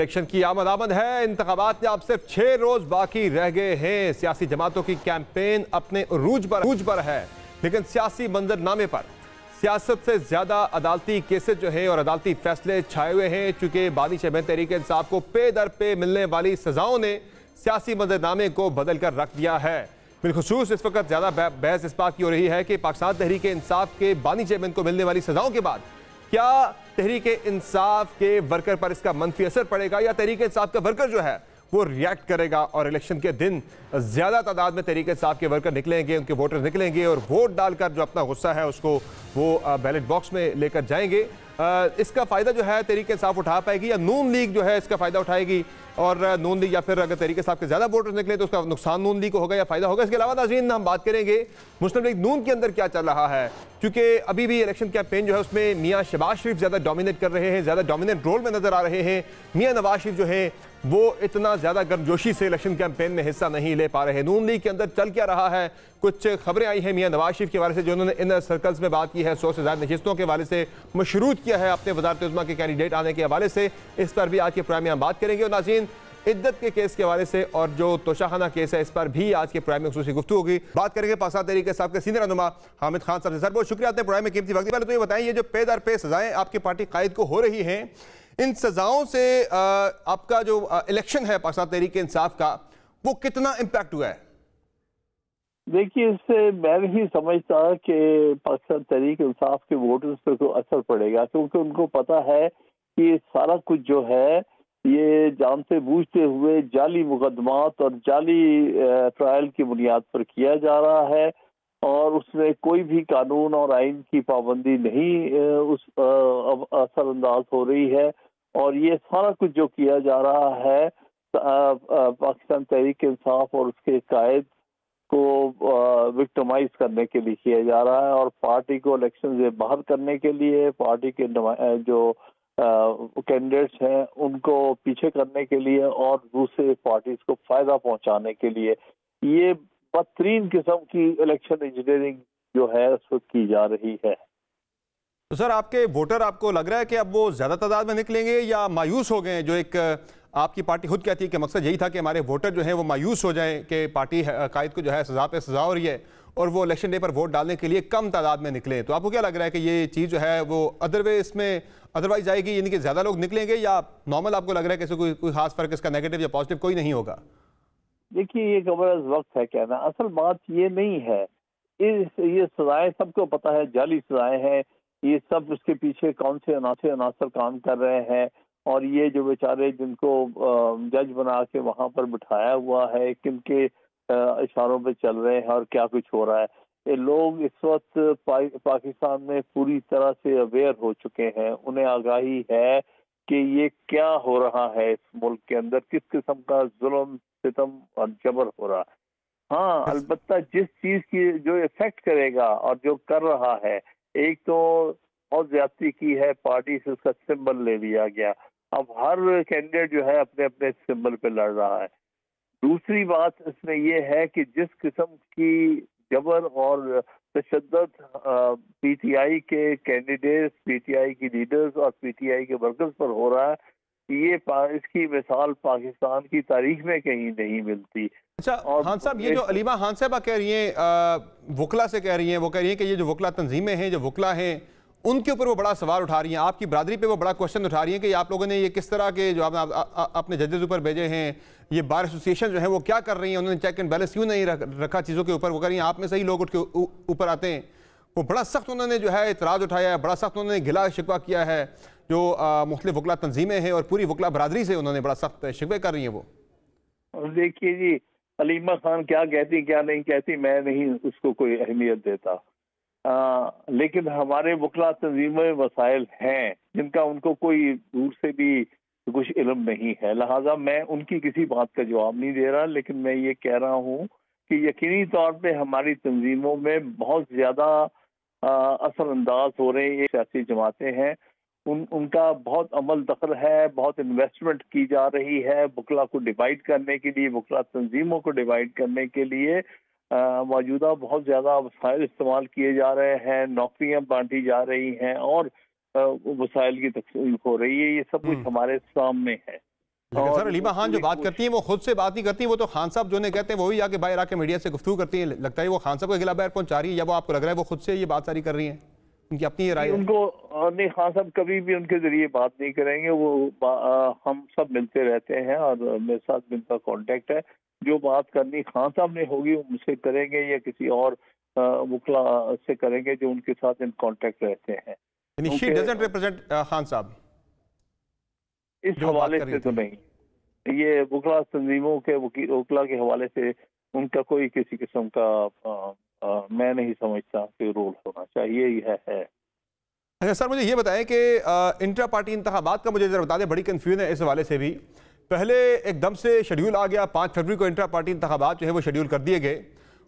Election की आमद है। इंतखाबात में अब सिर्फ 6 रोज बाकी रह गए हैं। सियासी जमातों की कैंपेन अपने उरूज पर है, लेकिन सियासी मंजरनामे पर सियासत से ज्यादा अदालती केसेस जो है और अदालती फैसले छाए हुए हैं। चूंकि बानी शहबाज तहरीक इंसाफ को पे दर पे मिलने वाली सजाओं ने सियासी मंजरनामे को बदल कर रख दिया है। बिलखुसूस इस वक्त ज्यादा बहस इस बात की हो रही है कि पाकिस्तान तहरीक इंसाफ के बानी चेयरमैन को मिलने वाली सजाओं के बाद क्या तहरीक इंसाफ के वर्कर पर इसका मंफी असर पड़ेगा, या तहरीक इंसाफ का वर्कर जो है वो रिएक्ट करेगा और इलेक्शन के दिन ज्यादा तादाद में तहरीक इंसाफ के वर्कर निकलेंगे, उनके वोटर निकलेंगे और वोट डालकर जो अपना गुस्सा है उसको वो बैलेट बॉक्स में लेकर जाएंगे। इसका फायदा जो है तहरीक इंसाफ उठा पाएगी या नून लीग जो है इसका फायदा उठाएगी, और नून लीग या फिर अगर तहरीक इंसाफ के ज्यादा वोटर्स निकले तो उसका नुकसान नून लीग को होगा या फायदा होगा। इसके अलावा नाज़रीन हम बात करेंगे मुस्लिम लीग नून के अंदर क्या चल रहा है, क्योंकि अभी भी इलेक्शन कैंपेन जो है उसमें मियां शहबाज शरीफ ज्यादा डोमिनेट कर रहे हैं, ज्यादा डोमिनेंट रोल में नजर आ रहे हैं। मियां नवाज शरीफ जो है वो इतना ज्यादा गर्मजोशी से इलेक्शन कैंपेन में हिस्सा नहीं ले पा रहे। नून लीग के अंदर चल क्या रहा है, कुछ खबरें आई हैं मियां नवाज शरीफ के हवाले से जो उन्होंने इन सर्कल्स में बात की है, 100 से ज्यादा नशिस्तों के हवाले से मशरूत किया है अपने वज़ारत उज़्मा के कैंडिडेट आने के हवाले से। इस पर भी आज के प्रोग्राम में हम बात करेंगे। और नाज़रीन इद्दत के केस के हवाले से और जो तोशाखाना केस है इस पर भी आज के प्रोग्राम में खुसूसी गुफ्तगू होगी। बात करेंगे पाकिस्तान तहरीक इंसाफ के सीनियर रहनुमा हामिद खान साहब से। सर बहुत शुक्रिया आपने प्रोग्राम में कीमती वक्त। पहले तो ये बताएं, ये जो पे दर पे सजाएं आपकी पार्टी कायद को हो रही हैं, इन सजाओं से आपका जो इलेक्शन है पाकिस्तान तहरीक इंसाफ का वो कितना इम्पैक्ट हुआ है? देखिए, इससे मैं नहीं समझता कि पाकिस्तान तहरीक इंसाफ के वोटर्स पे कोई असर पड़ेगा, क्योंकि उनको पता है कि सारा कुछ जो है ये जानते बूझते हुए जाली मुकदमात और जाली ट्रायल की बुनियाद पर किया जा रहा है, और उसमें कोई भी कानून और आइन की पाबंदी नहीं उस असरअंदाज हो रही है। और ये सारा कुछ जो किया जा रहा है पाकिस्तान तहरीक इंसाफ और उसके कायद को विक्टिमाइज करने के लिए किया जा रहा है, और पार्टी को इलेक्शन से बाहर करने के लिए, पार्टी के जो कैंडिडेट्स हैं उनको पीछे करने के लिए और दूसरे पार्टीज को फायदा पहुंचाने के लिए ये बदतरीन किस्म की इलेक्शन इंजीनियरिंग जो है उस वक्त की जा रही है। तो सर आपके वोटर आपको लग रहा है कि अब वो ज्यादा तादाद में निकलेंगे या मायूस हो गए? जो एक आपकी पार्टी खुद कहती है कि मकसद यही था कि हमारे वोटर जो है वो मायूस हो जाएं कि पार्टी कायद को जो है सजा पे सजा हो रही है और वो इलेक्शन डे पर वोट डालने के लिए कम तादाद में निकले। तो आपको क्या लग रहा है कि ये चीज़ जो है वो अदरवाइज आएगी, यानी कि ज़्यादा लोग निकलेंगे, या नॉर्मल आपको लग रहा है कि कोई खास फर्क इसका नेगेटिव या पॉजिटिव कोई नहीं होगा? देखिए, ये कमर वक्त है कहना, असल बात ये नहीं है। ये सजाएं सबको पता है जाली सजाएं हैं, ये सब उसके पीछे कौन से अनासर काम कर रहे हैं, और ये जो बेचारे जिनको जज बना के वहां पर बिठाया हुआ है किनके इशारों पे चल रहे हैं और क्या कुछ हो रहा है। ये लोग इस वक्त पाकिस्तान में पूरी तरह से अवेयर हो चुके हैं, उन्हें आगाही है कि ये क्या हो रहा है इस मुल्क के अंदर, किस किस्म का जुल्म सितम और जबर हो रहा है। हाँ, अलबत्ता जिस चीज की जो इफेक्ट करेगा और जो कर रहा है, एक तो बहुत ज्यादती की है, पार्टी से उसका सिंबल ले लिया गया, अब हर कैंडिडेट जो है अपने अपने सिंबल पे लड़ रहा है। दूसरी बात इसमें यह है कि जिस किस्म की जबर और तशद्दुद पीटीआई के कैंडिडेट्स, पीटीआई की लीडर्स और पीटीआई के वर्कर्स पर हो रहा है, इसकी मिसाल पाकिस्तान की तारीख में कहीं नहीं मिलती। अच्छा खान साहब, ये जो अलीमा खान साहबा कह रही हैं, वकला से कह रही हैं, वो कह रही हैं कि ये जो वकला तंजीमें हैं, जो वकला हैं, उनके ऊपर वो बड़ा सवाल उठा रही हैं, आपकी बरादरी पे वो बड़ा क्वेश्चन उठा रही हैं कि आप लोगों ने ये किस तरह के जो अपने जजेस ऊपर भेजे हैं, ये बार एसोसिएशन जो है वो क्या कर रही हैं, उन्होंने चेक एंड बैलेंस क्यों नहीं रखा चीज़ों के ऊपर? वो कह रही हैं आप में से ही लोग उठ के ऊपर आते हैं। वो बड़ा सख्त उन्होंने जो है इतराज़ उठाया है, बड़ा सख्त उन्होंने गिला शिकवा किया है, जो मुख्तलिफ वकला तंजीमें हैं और पूरी वकला बरादरी से उन्होंने बड़ा सख्त शिकवे कर रही हैं वो। देखिए जी, अलीमा खान क्या कहती क्या नहीं कहती मैं नहीं उसको कोई अहमियत देता, लेकिन हमारे वकला तंजीमें में मसाइल हैं जिनका उनको कोई दूर से भी कुछ इल्म नहीं है, लिहाजा मैं उनकी किसी बात का जवाब नहीं दे रहा। लेकिन मैं ये कह रहा हूँ कि यकीनी तौर पे हमारी तंजीमों में बहुत ज़्यादा असरअंदाज हो रहे ये सियासी जमातें हैं, उनका बहुत अमल दखल है, बहुत इन्वेस्टमेंट की जा रही है वकला को डिवाइड करने के लिए, वकला तंजीमों को डिवाइड करने के लिए। मौजूदा बहुत ज़्यादा वसाइल इस्तेमाल किए जा रहे हैं, नौकरियां बांटी जा रही हैं और वसाइल की तकसीम हो रही है, ये सब कुछ हमारे सामने है। लेकिन सर अलीमा खान जो बात करती हैं वो खुद से बात नहीं करती, वो तो खान साहब जो ने कहते हैं वही आके बाहर आके मीडिया से गुफ्तगू करती हैं। लगता है वो खान साहब के खिलाफ बाहर पहुंचा रही है, या वो आपको लग रहा है वो खुद से ये बात सारी कर रही हैं? उनकी अपनी ये राय है। उनको नहीं, खान साहब कभी भी उनके जरिए बात नहीं करेंगे। वो हम सब मिलते रहते हैं और मेरे साथ भी उनका कांटेक्ट है। जो बात करनी खान साहब ने होगी वो मुझसे करेंगे या किसी और वकला से करेंगे जो उनके साथ इन कांटेक्ट रहते हैं। शी डजंट रिप्रेजेंट खान साहब इस हवाले से तो नहीं, ये वकला तंजीमों के वकला के हवाले से उनका कोई किसी किस्म का मैं नहीं समझता कि रोल होना चाहिए ही है। अच्छा सर, मुझे ये बताएं कि इंट्रा पार्टी इंतखाबात का मुझे जरा बता दें, बड़ी कन्फ्यूजन है इस हवाले से भी। पहले एकदम से शेड्यूल आ गया, 5 फरवरी को इंट्रा पार्टी इंतखाबात जो है वो शेड्यूल कर दिए गए,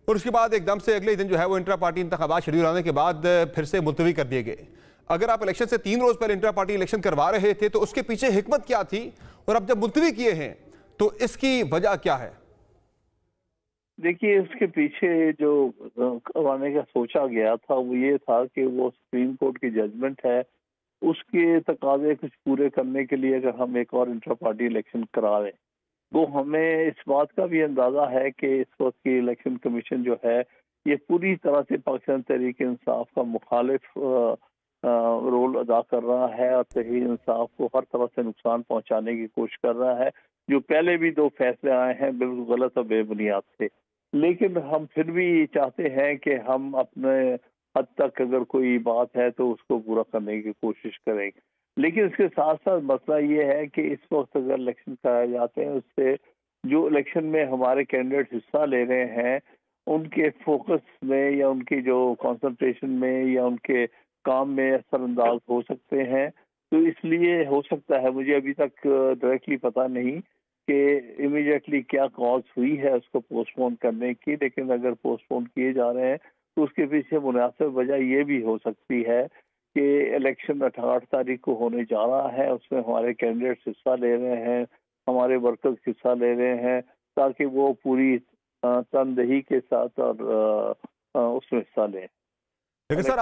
और उसके बाद एकदम से अगले दिन जो है वो इंट्रा पार्टी इंतखाबात शेड्यूल आने के बाद फिर से मुलतवी कर दिए गए। अगर आप इलेक्शन से 3 रोज पहले इंट्रा पार्टी इलेक्शन करवा रहे थे तो उसके पीछे हिकमत क्या थी, और अब जब मुलतवी किए हैं तो इसकी वजह क्या है? देखिए, उसके पीछे जो करवाने का सोचा गया था वो ये था कि वो सुप्रीम कोर्ट की जजमेंट है, उसके तकाजे कुछ पूरे करने के लिए अगर हम एक और इंट्रा पार्टी इलेक्शन करा लें, तो हमें इस बात का भी अंदाजा है कि इस वक्त की इलेक्शन कमीशन जो है ये पूरी तरह से पाकिस्तान तहरीक इंसाफ का मुखालिफ रोल अदा कर रहा है और तहरीक इंसाफ को हर तरह से नुकसान पहुंचाने की कोशिश कर रहा है। जो पहले भी 2 फैसले आए हैं बिल्कुल गलत और बेबुनियाद थे, लेकिन हम फिर भी चाहते हैं कि हम अपने हद तक अगर कोई बात है तो उसको पूरा करने की कोशिश करें। लेकिन इसके साथ साथ मसला ये है कि इस वक्त अगर इलेक्शन कराए जाते हैं उससे जो इलेक्शन में हमारे कैंडिडेट हिस्सा ले रहे हैं उनके फोकस में या उनकी जो कंसंट्रेशन में या उनके काम में असरअंदाज हो सकते हैं। तो इसलिए हो सकता है, मुझे अभी तक डायरेक्टली पता नहीं कि इमीडिएटली क्या कॉज हुई है उसको पोस्टपोन करने की, लेकिन अगर पोस्टपोन किए जा रहे हैं तो उसके पीछे मुनासिब वजह ये भी हो सकती है कि इलेक्शन 18 तारीख को होने जा रहा है, उसमें हमारे कैंडिडेट्स हिस्सा ले रहे हैं, हमारे वर्कर्स हिस्सा ले रहे हैं, ताकि वो पूरी तनदेही के साथ और उसमें हिस्सा लें। लेकिन सर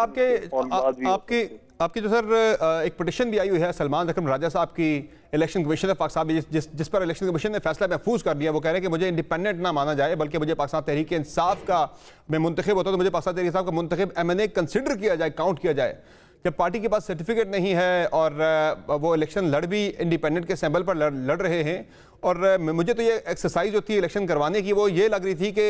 आपकी जो सर एक पिटिशन भी आई हुई है सलमान अकरम राजा साहब की इलेक्शन कमीशन ऑफ पाकिस्तान, जिस पर इलेक्शन कमीशन ने फैसला महफूज कर दिया। वो कह रहे हैं कि मुझे इंडिपेंडेंट ना माना जाए बल्कि मुझे पाकिस्तान तहरीक इंसाफ का मैं मुंतखब होता तो मुझे पाकिस्तान तहरीक इंसाफ का मुंतखब MNA कंसिडर किया जाए, काउंट किया जाए। जब पार्टी के पास सर्टिफिकेट नहीं है और वो इलेक्शन लड़ भी इंडिपेंडेंट के सैंपल पर लड़ रहे हैं, और मुझे तो ये एक्सरसाइज जो थी इलेक्शन करवाने की वो ये लग रही थी कि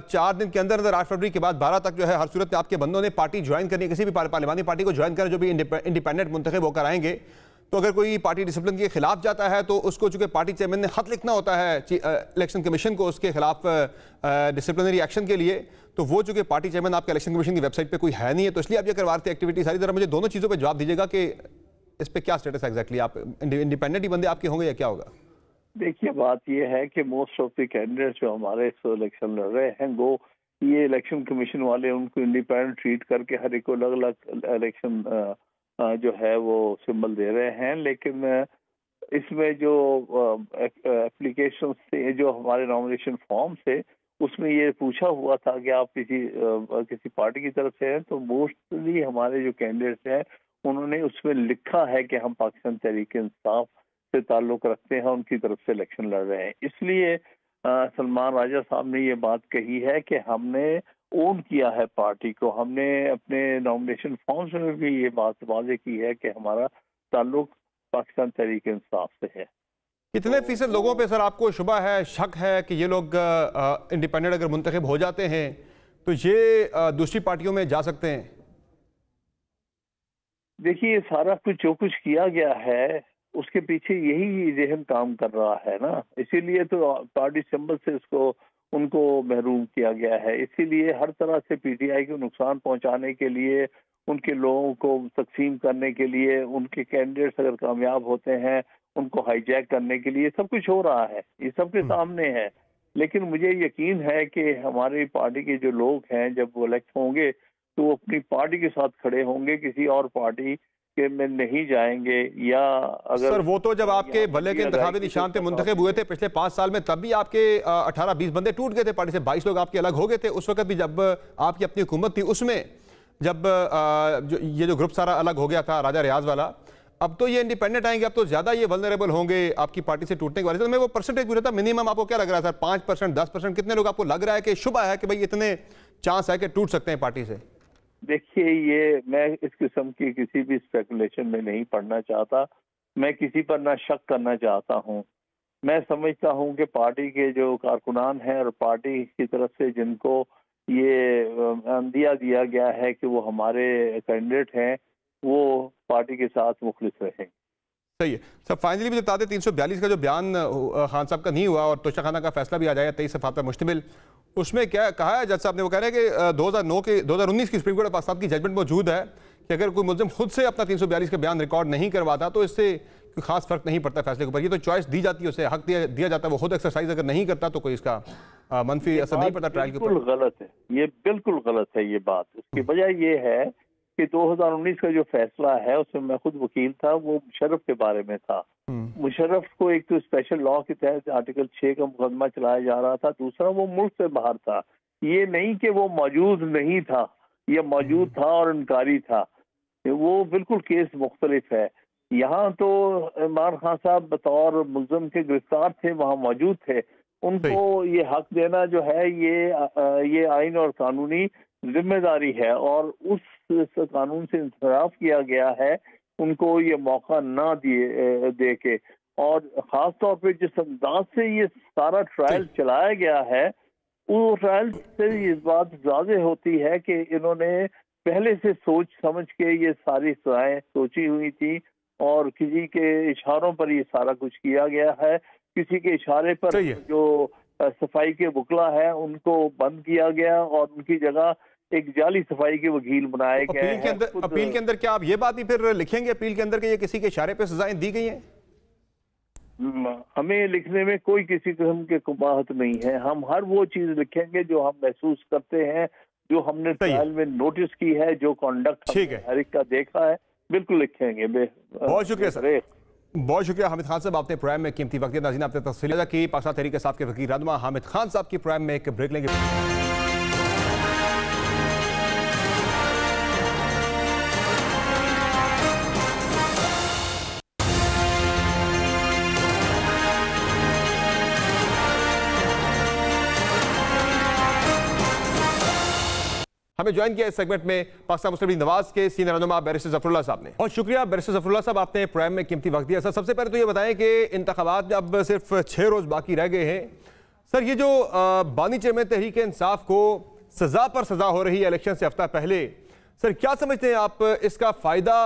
4 दिन के अंदर अंदर 8 फरवरी के बाद 12 तक जो है हर सूरत में आपके बंदों ने पार्टी ज्वाइन करनी है, किसी भी पार्लिमानी पार्टी को ज्वाइन करना जो भी इंडिपेंडेंट मुंतखब होकर आएंगे। तो अगर कोई पार्टी डिसिप्लिन के खिलाफ जाता है तो उसको चूंकि पार्टी चेयरमैन ने खत लिखना होता है इलेक्शन कमीशन को उसके खिलाफ डिसिप्लिनरी एक्शन के लिए, तो वो चूंकि पार्टी चेयरमैन आपके इलेक्शन कमीशन की वेबसाइट पे कोई है नहीं है, तो इसलिए आप ये करवाते एक्टिविटी सारी। तरह मुझे दोनों चीज़ों पे जवाब दीजिएगा कि इस पे क्या स्टेटस है एग्जैक्टली, आप इंडिपेंडेंट ही बंदे आपके होंगे या क्या होगा? देखिए, बात ये है कि मोस्ट ऑफ द कैंडिडेट्स जो हमारे इस इलेक्शन लड़ रहे हैं वो ये इलेक्शन कमीशन वाले उनको इंडिपेंडेंट ट्रीट करके हर एक को अलग अलग इलेक्शन जो है वो सिंबल दे रहे हैं। लेकिन इसमें जो एप्लीकेशन से जो हमारे नॉमिनेशन फॉर्म से उसमें ये पूछा हुआ था कि आप किसी पार्टी की तरफ से हैं, तो मोस्टली हमारे जो कैंडिडेट्स हैं उन्होंने उसमें लिखा है कि हम पाकिस्तान तहरीक इंसाफ से ताल्लुक रखते हैं, उनकी तरफ से इलेक्शन लड़ रहे हैं। इसलिए सलमान राजा साहब ने ये बात कही है कि हमने ओन किया है पार्टी को, हमने अपने नॉमिनेशन फॉर्म्स में भी ये बात वाज़ेह की है कि हमारा ताल्लुक पाकिस्तान तहरीक इंसाफ से है। कितने फीसद लोगों पे सर आपको शुबा है, शक है कि ये लोग इंडिपेंडेंट अगर मुंतखब हो जाते हैं तो ये दूसरी पार्टियों में जा सकते हैं? देखिए, सारा कुछ जो कुछ किया गया है उसके पीछे यही जहन काम कर रहा है ना, इसीलिए तो पार्टी सिंबल से उनको महरूम किया गया है। इसीलिए हर तरह से PTI को नुकसान पहुंचाने के लिए, उनके लोगों को तकसीम करने के लिए, उनके कैंडिडेट्स अगर कामयाब होते हैं उनको हाईजैक करने के लिए सब कुछ हो रहा है, ये सबके सामने है। लेकिन मुझे यकीन है कि हमारी पार्टी के जो लोग हैं जब वो इलेक्ट होंगे तो वो अपनी पार्टी के साथ खड़े होंगे, किसी और पार्टी के में नहीं जाएंगे। या अगर सर वो तो जब आपके भले के इंतखाबी निशान पे मुंतखब हुए थे पिछले 5 साल में, तब भी आपके 18-20 बंदे टूट गए थे पार्टी से, 22 लोग आपके अलग हो गए थे। उस वक्त भी जब आपकी अपनी हुकूमत थी उसमें जब ये जो ग्रुप सारा अलग हो गया था राजा रियाज वाला, अब तो ये इंडिपेंडेंट आएंगे, अब तो ज्यादा ये वल्नरेबल होंगे आपकी पार्टी से टूटने के बारे में। मैं वो परसेंटेज पूछा था, मिनिमम आपको क्या लग रहा है सर? 5%, 10%, कितने लोग आपको लग रहा है कि शुबा है कि भाई इतने चांस है कि टूट सकते हैं पार्टी से? देखिए, ये मैं इस किस्म की किसी भी स्पेकुलेशन में नहीं पढ़ना चाहता, मैं किसी पर ना शक करना चाहता हूँ। मैं समझता हूँ कि पार्टी के जो कारकुनान हैं और पार्टी की तरफ से जिनको ये अंदिया दिया गया है कि वो हमारे कैंडिडेट हैं, वो पार्टी के साथ मुखलिस रहे। सही है सर। फाइनली मुझे बता दें, 342 का जो बयान खान साहब का नहीं हुआ और तोशाखाना का फैसला भी आ जाएगा 23 सफ़ात पर मुश्तमिल, उसमें क्या कहा है जज साहब ने? वो कह रहे हैं कि 2019 की सुप्रीम कोर्ट ऑफ पाकिस्तान की जजमेंट मौजूद है कि अगर कोई मुल्जिम खुद से अपना 342 का बयान रिकॉर्ड नहीं करवाता तो इससे कोई खास फर्क नहीं पड़ता फैसले के ऊपर। ये तो चॉइस दी जाती है, उसे हक दिया जाता है, वो खुद एक्सरसाइज अगर नहीं करता तो कोई इसका मनफी असर नहीं पड़ता ट्रायल के ऊपर। बिल्कुल गलत है, ये बिल्कुल गलत है ये बात। उसकी वजह ये है कि 2019 का जो फैसला है उसमें मैं खुद वकील था, वो मुशर्रफ के बारे में था। मुशर्रफ को एक तो स्पेशल लॉ के तहत आर्टिकल 6 का मुकदमा चलाया जा रहा था, दूसरा वो मुल्क से बाहर था। ये नहीं कि वो मौजूद नहीं था, ये मौजूद था और इनकारी था, वो बिल्कुल केस मुख्तलिफ है। यहाँ तो इमरान खान साहब बतौर मुल्ज़िम के गिरफ्तार थे, वहाँ मौजूद थे, उनको ये हक देना जो है ये आइन और कानूनी जिम्मेदारी है, और उस कानून से इंसराफ किया गया है उनको ये मौका ना दे के। और ख़ास तौर पे जिस अंदाज से ये सारा ट्रायल चलाया गया है, वो ट्रायल से इस बात ज़ाहिर होती है कि इन्होंने पहले से सोच समझ के ये सारी सज़ाएं सोची हुई थी और किसी के इशारों पर ये सारा कुछ किया गया है। किसी के इशारे पर जो सफाई के वकला है उनको बंद किया गया और उनकी जगह एक जाली सफाई के वकील बनाए गए हैं। अपील के अंदर क्या आप ये बात ही फिर लिखेंगे अपील के अंदर कि ये किसी के इशारे पे सजाएं दी गई हैं? हमें लिखने में कोई किसी किस्म की कुबाहत नहीं है। हम हर वो चीज लिखेंगे जो हम महसूस करते हैं, जो हमने ट्रायल में नोटिस की है, जो कॉन्डक्ट हर एक का देखा है, बिल्कुल लिखेंगे। बहुत शुक्रिया सर, बहुत शुक्रिया हामिद खान साहब, आपने प्रोग्राम में कीमती वक्त दिया। नाज़रीन, आपने तफसील की पाकिस्तान तहरीक इंसाफ के वकील रहनुमा हामिद खान साहब की प्रोग्राम में एक ब्रेक लेंगे। हमें ज्वाइन किया इस सेगमेंट में पाकिस्तान मुस्लिम लीग नवाज के सीनियर रहनुमा बैरिस्टर ज़फरुल्लाह साहब ने। बहुत शुक्रिया बैरिस्टर ज़फरुल्लाह साहब, आपने प्रोग्राम में कीमती वक्त दिया। सर, सबसे पहले तो ये बताएं कि इंतखाबात अब सिर्फ 6 रोज़ बाकी रह गए हैं। सर, ये जो बानी चेयरमैन तहरीक इंसाफ को सज़ा पर सज़ा हो रही है इलेक्शन से हफ्ता पहले, सर क्या समझते हैं आप, इसका फ़ायदा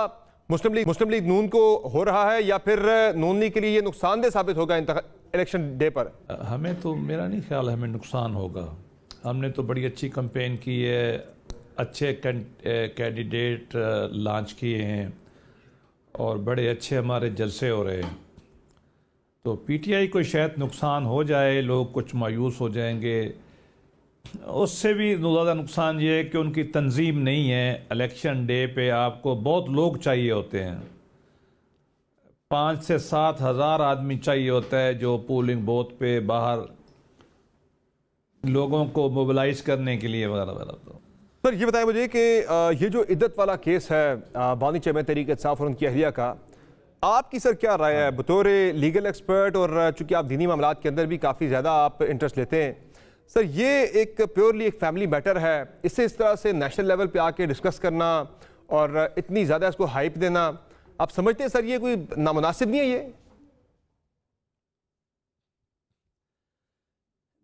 मुस्लिम लीग नून को हो रहा है या फिर नून लीग के लिए ये नुकसानदेह साबित होगा इलेक्शन डे पर? हमें तो, मेरा नहीं ख्याल हमें नुकसान होगा। हमने तो बड़ी अच्छी कैंपेन की है, अच्छे कैंडिडेट लॉन्च किए हैं और बड़े अच्छे हमारे जलसे हो रहे हैं। तो पीटीआई को शायद नुकसान हो जाए, लोग कुछ मायूस हो जाएंगे। उससे भी ज़्यादा नुकसान ये है कि उनकी तंजीम नहीं है। इलेक्शन डे पे आपको बहुत लोग चाहिए होते हैं, 5 से 7 हज़ार आदमी चाहिए होता है जो पोलिंग बूथ पे बाहर लोगों को मोबिलाइज करने के लिए वगैरह वगैरह। तो सर ये बताएं मुझे कि ये जो इद्दत वाला केस है बानी चेयरमैन तहरीक इंसाफ और उनकी अहलिया का, आपकी सर क्या राय है बतौर लीगल एक्सपर्ट, और चूंकि आप दीनी मामलात के अंदर भी काफ़ी ज़्यादा आप इंटरेस्ट लेते हैं, सर ये एक प्योरली एक फैमिली मैटर है, इससे इस तरह से नेशनल लेवल पे आके डिस्कस करना और इतनी ज़्यादा इसको हाइप देना, आप समझते हैं सर ये कोई नामुनासिब नहीं है? ये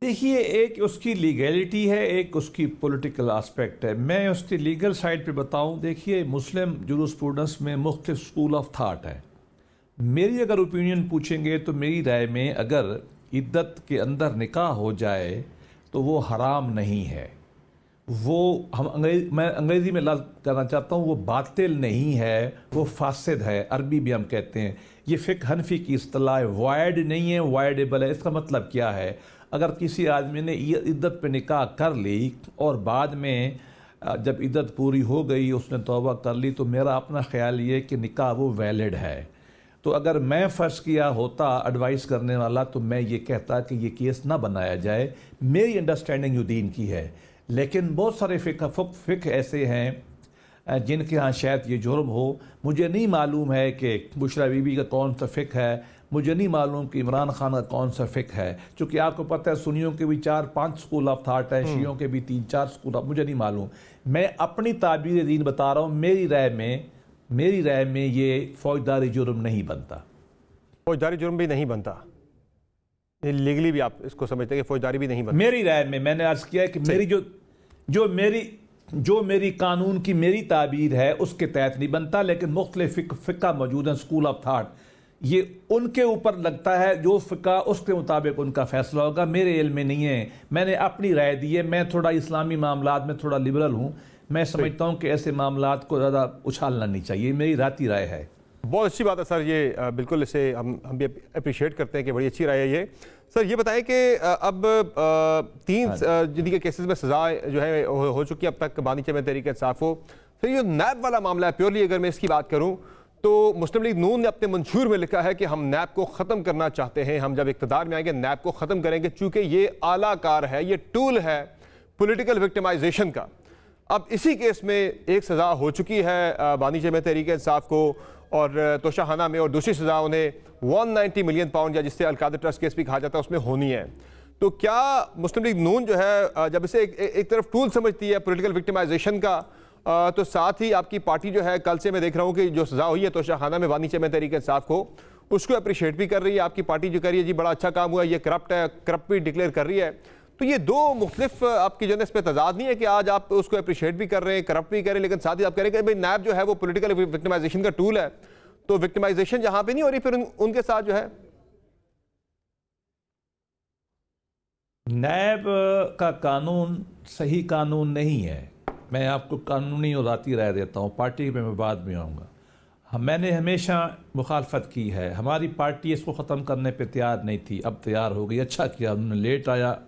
देखिए, एक उसकी लीगैलिटी है, एक उसकी पॉलिटिकल एस्पेक्ट है। मैं उसकी लीगल साइड पे बताऊं, देखिए मुस्लिम जूरिस्प्रूडेंस में मुख्तलिफ स्कूल ऑफ थाट है। मेरी अगर ओपिनियन पूछेंगे तो मेरी राय में अगर इद्दत के अंदर निकाह हो जाए तो वो हराम नहीं है, वो मैं अंग्रेज़ी में लफ्ज़ करना चाहता हूँ, वो बातिल नहीं है, वो फासिद है। अरबी भी हम कहते हैं, ये फ़िक़्ह हनफी की इस्तिलाह है, वाइड नहीं है, वाइडेबल है। इसका मतलब क्या है, अगर किसी आदमी ने इद्दत पे निकाह कर ली और बाद में जब इद्दत पूरी हो गई उसने तौबा कर ली, तो मेरा अपना ख्याल ये कि निकाह वो वैलिड है। तो अगर मैं फ़र्ज़ किया होता एडवाइस करने वाला तो मैं ये कहता कि ये केस ना बनाया जाए। मेरी अंडरस्टैंडिंग जो दीन की है, लेकिन बहुत सारे फ़िक़्ह ऐसे हैं जिनके यहाँ शायद ये जुर्म हो। मुझे नहीं मालूम है कि बुशरा बीबी का कौन सा फ़िक है, मुझे नहीं मालूम कि इमरान खान का कौन सा फ़िक है, क्योंकि आपको पता है सुन्नियों के भी 4-5 स्कूल ऑफ थाट है, शियों के भी 3-4 स्कूल ऑफ, मुझे नहीं मालूम। मैं अपनी ताबीर दीन बता रहा हूँ। मेरी राय में ये फौजदारी जुर्म नहीं बनता। फौजदारी जुर्म भी नहीं बनता, लीगली भी आप इसको समझते हैं कि फौजदारी भी नहीं बनता? मेरी राय में मैंने अर्ज किया कि मेरी जो मेरी कानून की मेरी ताबीर है उसके तहत नहीं बनता, लेकिन मुख्तलिफ फ़िक़ा मौजूद है, स्कूल ऑफ थाट, ये उनके ऊपर लगता है, जो फ़िक़ा उसके मुताबिक उनका फैसला होगा। मेरे इल्म में नहीं है, मैंने अपनी राय दी है। मैं थोड़ा इस्लामी मामलात में थोड़ा लिबरल हूँ, मैं समझता हूँ कि ऐसे मामलात को ज़्यादा उछालना नहीं चाहिए, मेरी राती राय है। बहुत अच्छी बात है सर, ये बिल्कुल इसे हम भी अप्रिशिएट करते हैं कि बड़ी अच्छी राय है ये। सर ये बताएं कि अब 3 जिंदगी के केसेस में सजा जो है हो चुकी है अब तक बानी चमें तहरीक इंसाफ को। सर ये नैब वाला मामला है, प्योरली अगर मैं इसकी बात करूं तो मुस्लिम लीग नून ने अपने मंशूर में लिखा है कि हम नैब को ख़त्म करना चाहते हैं, हम जब इक़्तिदार में आएंगे नैब को ख़त्म करेंगे, चूँकि ये आला कार है, ये टूल है पोलिटिकल विक्टिमाइजेशन का। अब इसी केस में एक सज़ा हो चुकी है बानी चमें तहरीक इंसाफ को और तोशाखाना में, और दूसरी सज़ा उन्हें 190 मिलियन पाउंड या जिससे अलकादर ट्रस्ट केस भी कहा जाता है उसमें होनी है। तो क्या मुस्लिम लीग नून जो है जब इसे एक तरफ टूल समझती है पॉलिटिकल विक्टिमाइजेशन का, तो साथ ही आपकी पार्टी जो है कल से मैं देख रहा हूँ कि जो सज़ा हुई है तोशाखाना में बानी चमें तहरीक इंसाफ को, उसको अप्रिशिएट भी कर रही है आपकी पार्टी, जो कह रही है जी बड़ा अच्छा काम हुआ, ये करप्ट है, करप्ट भी डिक्लेयर कर रही है। तो ये दो मुख्तलिफ आपकी जो है इस पर तजाद नहीं है कि आज आप उसको अप्रिशिएट भी कर रहे हैं, करप्ट भी कर रहे हैं, लेकिन साथ ही आप कह रहे हैं कि भाई नैब जो है वो पॉलिटिकल विक्टिमाइजेशन का टूल है, तो विक्टिमाइजेशन जहां पे नहीं हो रही फिर उनके साथ जो है। नैब का कानून सही कानून नहीं है। मैं आपको कानूनी और राती राय देता हूँ, पार्टी में मैं बाद में आऊँगा। मैंने हमेशा मुखालफत की है, हमारी पार्टी इसको ख़त्म करने पे तैयार नहीं थी, अब तैयार हो गई। अच्छा किया उन्होंने, लेट आया,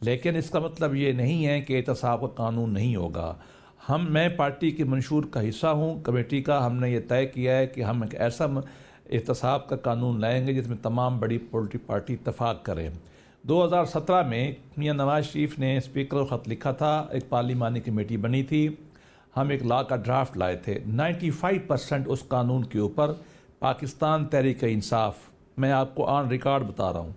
लेकिन इसका मतलब ये नहीं है कि एहतसाब का कानून नहीं होगा। मैं पार्टी के मंशूर का हिस्सा हूँ, कमेटी का। हमने ये तय किया है कि हम एक ऐसा एहतसाब का कानून लाएंगे जिसमें तमाम बड़ी पॉलिटिकल पार्टी इत्तफाक करें। 2017 में मियां नवाज शरीफ ने स्पीकर को ख़त लिखा था, एक पार्लिमानी कमेटी बनी थी, हम एक लॉ का ड्राफ्ट लाए थे। 95% उस कानून के ऊपर पाकिस्तान तहरीक इंसाफ, मैं आपको ऑन रिकॉर्ड बता रहा हूँ,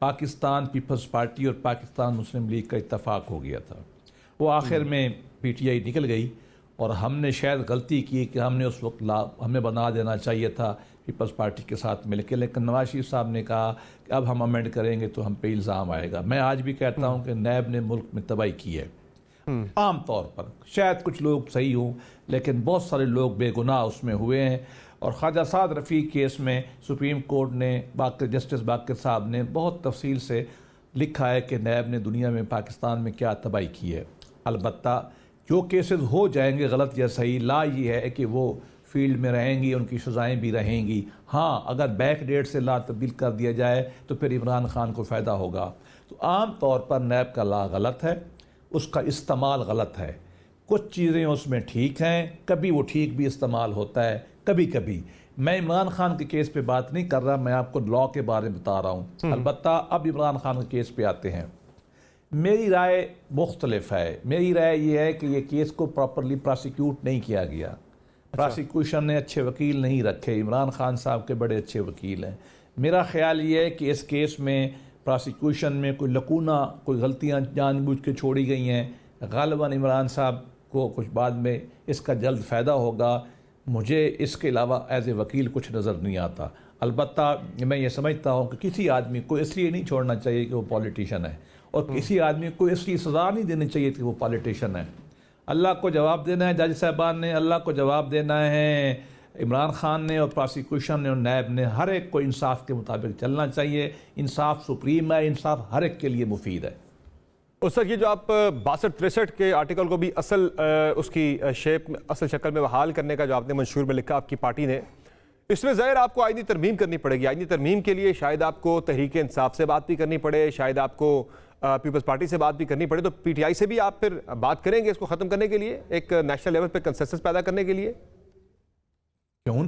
पाकिस्तान पीपल्स पार्टी और पाकिस्तान मुस्लिम लीग का इत्तफाक हो गया था। वो आखिर में पीटीआई निकल गई और हमने शायद गलती की कि हमने उस वक्त हमें बना देना चाहिए था पीपल्स पार्टी के साथ मिलकर, लेकिन नवाज शरीफ साहब ने कहा कि अब हम अमेंड करेंगे तो हम पे इल्ज़ाम आएगा। मैं आज भी कहता हूँ कि नैब ने मुल्क में तबाही की है। आम तौर पर शायद कुछ लोग सही हों, लेकिन बहुत सारे लोग बेगुनाह उसमें हुए हैं। और ख्वाजा साद रफ़ीक केस में सुप्रीम कोर्ट ने जस्टिस बाकर साहब ने बहुत तफसील से लिखा है कि नैब ने दुनिया में पाकिस्तान में क्या तबाही की है। अलबत्ता जो केसेस हो जाएंगे गलत या सही, ला ये है कि वो फील्ड में रहेंगी, उनकी सज़ाएँ भी रहेंगी। हाँ, अगर बैक डेट से ला तब्दील कर दिया जाए तो फिर इमरान खान को फ़ायदा होगा। तो आम तौर पर नैब का ला गलत है, उसका इस्तेमाल गलत है। कुछ चीज़ें उसमें ठीक हैं, कभी वो ठीक भी इस्तेमाल होता है, कभी कभी। मैं इमरान खान के केस पे बात नहीं कर रहा, मैं आपको लॉ के बारे में बता रहा हूँ। अलबत्ता अब इमरान खान के केस पे आते हैं। मेरी राय मुख्तलिफ है। मेरी राय ये है कि ये केस को प्रॉपरली प्रोसिक्यूट नहीं किया गया। प्रोसिक्यूशन ने अच्छे वकील नहीं रखे, इमरान खान साहब के बड़े अच्छे वकील हैं। मेरा ख्याल ये है कि इस केस में प्रोसिक्यूशन में कोई लकूना, कोई गलतियाँ जानबूझ के छोड़ी गई हैं। गालिबन इमरान साहब को कुछ बाद में इसका जल्द फ़ायदा होगा। मुझे इसके अलावा एज ए वकील कुछ नज़र नहीं आता। अलबत्ता मैं ये समझता हूँ कि किसी आदमी को इसलिए नहीं छोड़ना चाहिए कि वो पॉलिटिशियन है, और किसी आदमी को इसलिए सज़ा नहीं देनी चाहिए कि वो पॉलिटिशियन है। अल्लाह को जवाब देना है, जज साहबान ने अल्लाह को जवाब देना है, इमरान खान ने और प्रोसिक्यूशन ने और नैब ने, हर एक को इंसाफ के मुताबिक चलना चाहिए। इंसाफ सुप्रीम है, इंसाफ हर एक के लिए मुफीद है। और सर ये जो आप 62-63 के आर्टिकल को भी असल उसकी शेप में, असल शक्ल में बहाल करने का जो आपने मंशूर में लिखा आपकी पार्टी ने, इसमें ज़ाहिर आपको आईनी तरमीम करनी पड़ेगी। आईनी तरमीम के लिए शायद आपको तहरीक इंसाफ से बात भी करनी पड़े, शायद आपको पीपल्स पार्टी से बात भी करनी पड़े। तो पीटीआई से भी आप फिर बात करेंगे इसको ख़त्म करने के लिए, एक नेशनल लेवल पे कंसेंसस पैदा करने के लिए? क्यों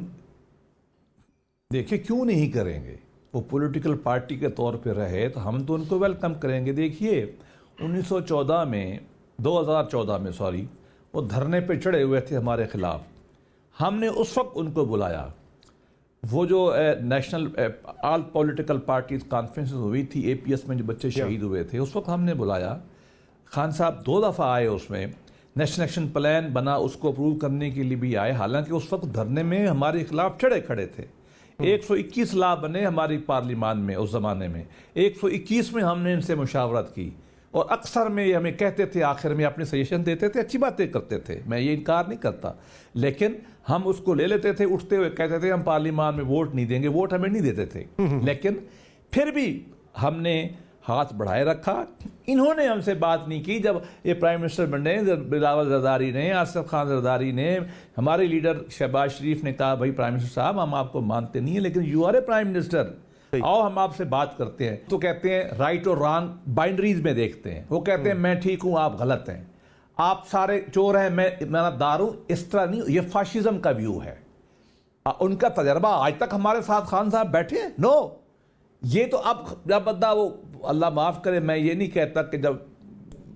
देखिए, क्यों नहीं करेंगे? वो पॉलिटिकल पार्टी के तौर पे रहे तो हम तो उनको वेलकम करेंगे। देखिए 2014 में वो धरने पे चढ़े हुए थे हमारे खिलाफ। हमने उस वक्त उनको बुलाया, वो जो national all political parties conference हुई थी APS में, जो बच्चे शहीद हुए थे, उस वक्त हमने बुलाया। खान साहब 2 दफ़ा आए, उसमें नेशनल एक्शन प्लान बना, उसको अप्रूव करने के लिए भी आए। हालांकि उस वक्त धरने में हमारे खिलाफ चढ़े खड़े थे। 121 लॉ बने हमारी पार्लियामान में उस ज़माने में, 121 में हमने इनसे मुशावरत की, और अक्सर में ये हमें कहते थे, आखिर में अपने सजेशन देते थे, अच्छी बातें करते थे, मैं ये इनकार नहीं करता, लेकिन हम उसको ले लेते थे, उठते हुए कहते थे हम पार्लियामान में वोट नहीं देंगे, वोट हमें नहीं देते थे। लेकिन फिर भी हमने हाथ बढ़ाए रखा। इन्होंने हमसे बात नहीं की। जब ये प्राइम मिनिस्टर बने, बिलावल जरदारी ने, आसिफ खान जरदारी ने, हमारे लीडर शहबाज शरीफ ने कहा, भाई प्राइम मिनिस्टर साहब हम आपको मानते नहीं है, लेकिन you are a prime minister, आओ हम आपसे बात करते हैं। तो कहते हैं राइट और रॉन्ग बाइंड्रीज में देखते हैं। वो कहते हैं मैं ठीक हूं, आप गलत हैं, आप सारे चोर हैं, मैं ईमानदार हूं। इस तरह नहीं, ये फाशिज्म का व्यू है। उनका तजर्बा आज तक हमारे साथ खान साहब बैठे हैं। नो, ये तो अब जब बंदा वो, अल्लाह माफ़ करे, मैं ये नहीं कहता कि जब